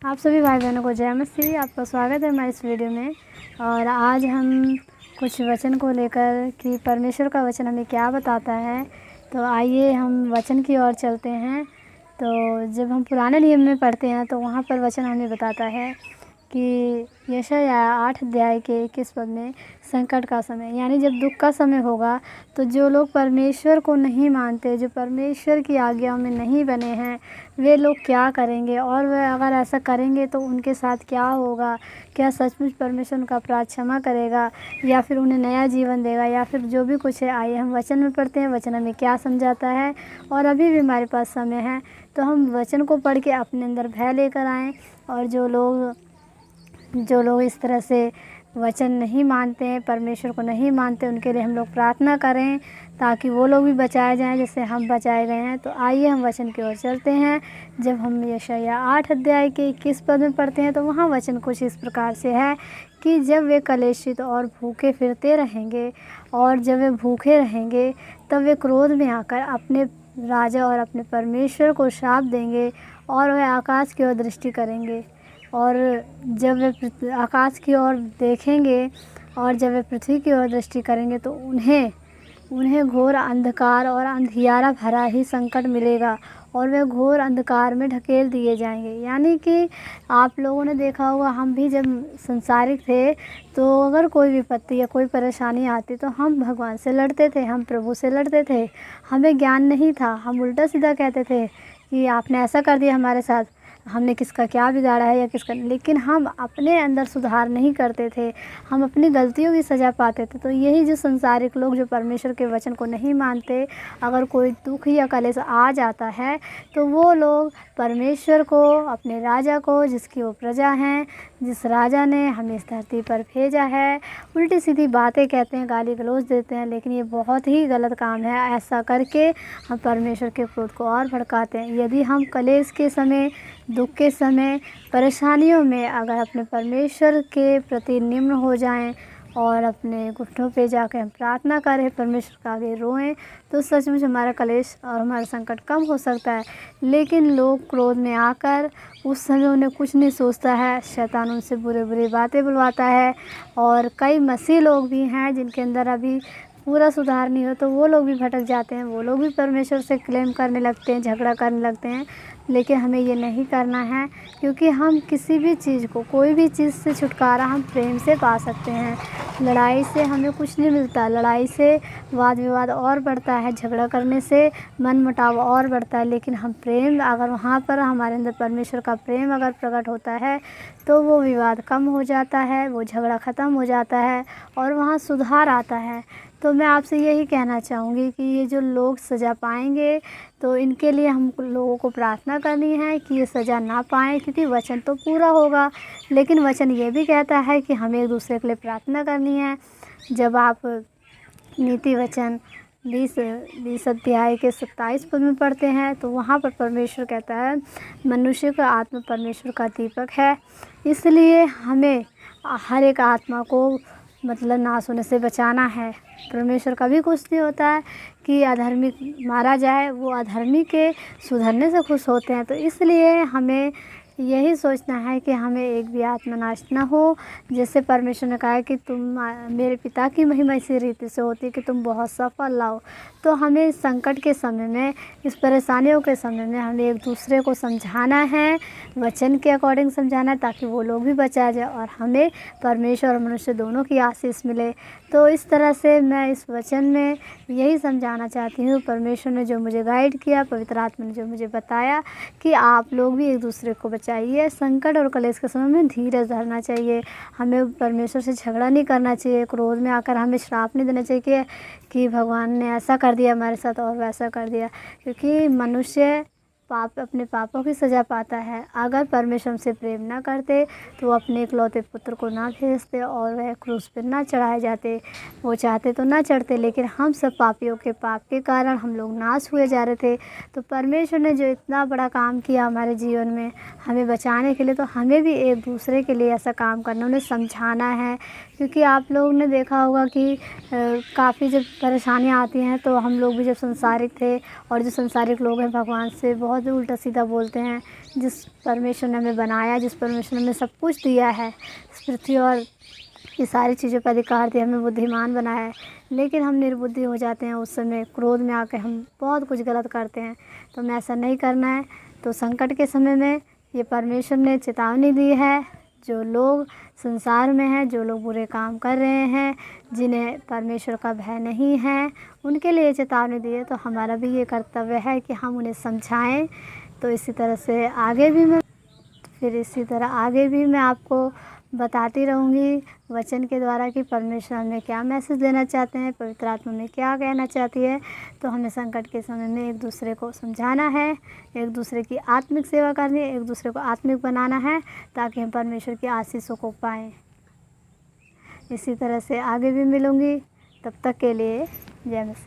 आप सभी भाई बहनों को जय मसीह। आपका स्वागत है हमारे इस वीडियो में। और आज हम कुछ वचन को लेकर कि परमेश्वर का वचन हमें क्या बताता है, तो आइए हम वचन की ओर चलते हैं। तो जब हम पुराने नियम में पढ़ते हैं तो वहाँ पर वचन हमें बताता है कि यशायाह 8 अध्याय के 21 पद में संकट का समय, यानी जब दुख का समय होगा तो जो लोग परमेश्वर को नहीं मानते, जो परमेश्वर की आज्ञाओं में नहीं बने हैं, वे लोग क्या करेंगे और वे अगर ऐसा करेंगे तो उनके साथ क्या होगा। क्या सचमुच परमेश्वर उनका अपराध क्षमा करेगा या फिर उन्हें नया जीवन देगा, या फिर जो भी कुछ है। आइए हम वचन में पढ़ते हैं वचन हमें क्या समझाता है। और अभी भी हमारे पास समय है तो हम वचन को पढ़ के अपने अंदर भय लेकर आएँ। और जो लोग इस तरह से वचन नहीं मानते हैं, परमेश्वर को नहीं मानते, उनके लिए हम लोग प्रार्थना करें ताकि वो लोग भी बचाए जाएं जैसे हम बचाए गए हैं। तो आइए हम वचन की ओर चलते हैं। जब हम यशायाह 8 अध्याय के 21 पद में पढ़ते हैं तो वहाँ वचन कुछ इस प्रकार से है कि जब वे कलेशित और भूखे फिरते रहेंगे, और जब वे भूखे रहेंगे तब वे क्रोध में आकर अपने राजा और अपने परमेश्वर को श्राप देंगे, और वे आकाश की ओर दृष्टि करेंगे। और जब वे आकाश की ओर देखेंगे और जब वे पृथ्वी की ओर दृष्टि करेंगे तो उन्हें घोर अंधकार और अंधियारा भरा ही संकट मिलेगा, और वे घोर अंधकार में ढकेल दिए जाएंगे। यानी कि आप लोगों ने देखा होगा, हम भी जब संसारिक थे तो अगर कोई विपत्ति या कोई परेशानी आती तो हम भगवान से लड़ते थे, हम प्रभु से लड़ते थे। हमें ज्ञान नहीं था, हम उल्टा सीधा कहते थे कि आपने ऐसा कर दिया हमारे साथ, हमने किसका क्या बिगाड़ा है या किसका। लेकिन हम अपने अंदर सुधार नहीं करते थे, हम अपनी गलतियों की सज़ा पाते थे। तो यही जो संसारिक लोग जो परमेश्वर के वचन को नहीं मानते, अगर कोई दुख या कलेश आ जाता है तो वो लोग परमेश्वर को, अपने राजा को, जिसकी वो प्रजा हैं, जिस राजा ने हमें इस धरती पर भेजा है, उल्टी सीधी बातें कहते हैं, गाली गलौज देते हैं। लेकिन ये बहुत ही गलत काम है। ऐसा करके हम परमेश्वर के क्रोध को और भड़काते हैं। यदि हम कलेश के समय, दुख के समय, परेशानियों में अगर अपने परमेश्वर के प्रति निम्न हो जाएं और अपने घुटनों पे जाकर हम प्रार्थना करें, परमेश्वर के आगे रोएं, तो सचमुच हमारा कलेश और हमारा संकट कम हो सकता है। लेकिन लोग क्रोध में आकर उस समय उन्हें कुछ नहीं सोचता है, शैतान उनसे बुरे बुरी बातें बुलवाता है। और कई मसीह लोग भी हैं जिनके अंदर अभी पूरा सुधार नहीं हो, तो वो लोग भी भटक जाते हैं, वो लोग भी परमेश्वर से क्लेम करने लगते हैं, झगड़ा करने लगते हैं। लेकिन हमें ये नहीं करना है, क्योंकि हम किसी भी चीज़ को, कोई भी चीज़ से छुटकारा हम प्रेम से पा सकते हैं। लड़ाई से हमें कुछ नहीं मिलता, लड़ाई से वाद विवाद और बढ़ता है, झगड़ा करने से मन मुटाव और बढ़ता है। लेकिन हम प्रेम, अगर वहाँ पर हमारे अंदर परमेश्वर का प्रेम अगर प्रकट होता है तो वो विवाद कम हो जाता है, वो झगड़ा ख़त्म हो जाता है और वहाँ सुधार आता है। तो मैं आपसे यही कहना चाहूँगी कि ये जो लोग सज़ा पाएंगे तो इनके लिए हम लोगों को प्रार्थना करनी है कि ये सज़ा ना पाएँ, क्योंकि वचन तो पूरा होगा। लेकिन वचन ये भी कहता है कि हमें एक दूसरे के लिए प्रार्थना करनी है। जब आप नीति वचन 20 अध्याय के 27 पद में पढ़ते हैं तो वहाँ पर परमेश्वर कहता है, मनुष्य का आत्मा परमेश्वर का दीपक है, इसलिए हमें हर एक आत्मा को मतलब नाश होने से बचाना है। परमेश्वर कभी खुश नहीं होता है कि अधर्मी मारा जाए, वो अधर्मी के सुधरने से खुश होते हैं। तो इसलिए हमें यही सोचना है कि हमें एक भी आत्मा नाश न हो। जैसे परमेश्वर ने कहा है कि तुम मेरे पिता की महिमा इसी रीति से होती है कि तुम बहुत सफल लाओ। तो हमें इस संकट के समय में, इस परेशानियों के समय में हमें एक दूसरे को समझाना है, वचन के अकॉर्डिंग समझाना है, ताकि वो लोग भी बचाया जाए और हमें परमेश्वर और मनुष्य दोनों की आशीष मिले। तो इस तरह से मैं इस वचन में यही समझाना चाहती हूँ। परमेश्वर ने जो मुझे गाइड किया, पवित्र आत्मा ने जो मुझे बताया कि आप लोग भी एक दूसरे को चाहिए। संकट और कलेश के समय में धीरज धरना चाहिए, हमें परमेश्वर से झगड़ा नहीं करना चाहिए, क्रोध में आकर हमें श्राप नहीं देना चाहिए कि भगवान ने ऐसा कर दिया हमारे साथ और वैसा कर दिया। क्योंकि मनुष्य अपने पापों की सज़ा पाता है। अगर परमेश्वर हमसे प्रेम ना करते तो वो अपने इकलौते पुत्र को ना भेजते और वह क्रूस पर ना चढ़ाए जाते। वो चाहते तो ना चढ़ते, लेकिन हम सब पापियों के पाप के कारण हम लोग नाश हुए जा रहे थे। तो परमेश्वर ने जो इतना बड़ा काम किया हमारे जीवन में हमें बचाने के लिए, तो हमें भी एक दूसरे के लिए ऐसा काम करना, उन्हें समझाना है। क्योंकि आप लोगों ने देखा होगा कि काफ़ी जब परेशानियाँ आती हैं तो हम लोग भी जब संसारिक थे, और जो संसारिक लोग हैं भगवान से बहुत बहुत उल्टा सीधा बोलते हैं। जिस परमेश्वर ने हमें बनाया, जिस परमेश्वर ने हमें सब कुछ दिया है, इस पृथ्वी और ये सारी चीज़ों का अधिकार दिया, हमें बुद्धिमान बनाया है, लेकिन हम निर्बुद्धि हो जाते हैं। उस समय क्रोध में आकर हम बहुत कुछ गलत करते हैं। तो हमें ऐसा नहीं करना है। तो संकट के समय में ये परमेश्वर ने चेतावनी दी है। जो लोग संसार में हैं, जो लोग बुरे काम कर रहे हैं, जिन्हें परमेश्वर का भय नहीं है, उनके लिए चेतावनी दी है। तो हमारा भी ये कर्तव्य है कि हम उन्हें समझाएं। तो इसी तरह आगे भी मैं आपको बताती रहूँगी वचन के द्वारा कि परमेश्वर हमें क्या मैसेज देना चाहते हैं, पवित्र आत्मा में क्या कहना चाहती है। तो हमें संकट के समय में एक दूसरे को समझाना है, एक दूसरे की आत्मिक सेवा करनी है, एक दूसरे को आत्मिक बनाना है, ताकि हम परमेश्वर की आशीषों को पाएँ। इसी तरह से आगे भी मिलूँगी। तब तक के लिए जय मसीह।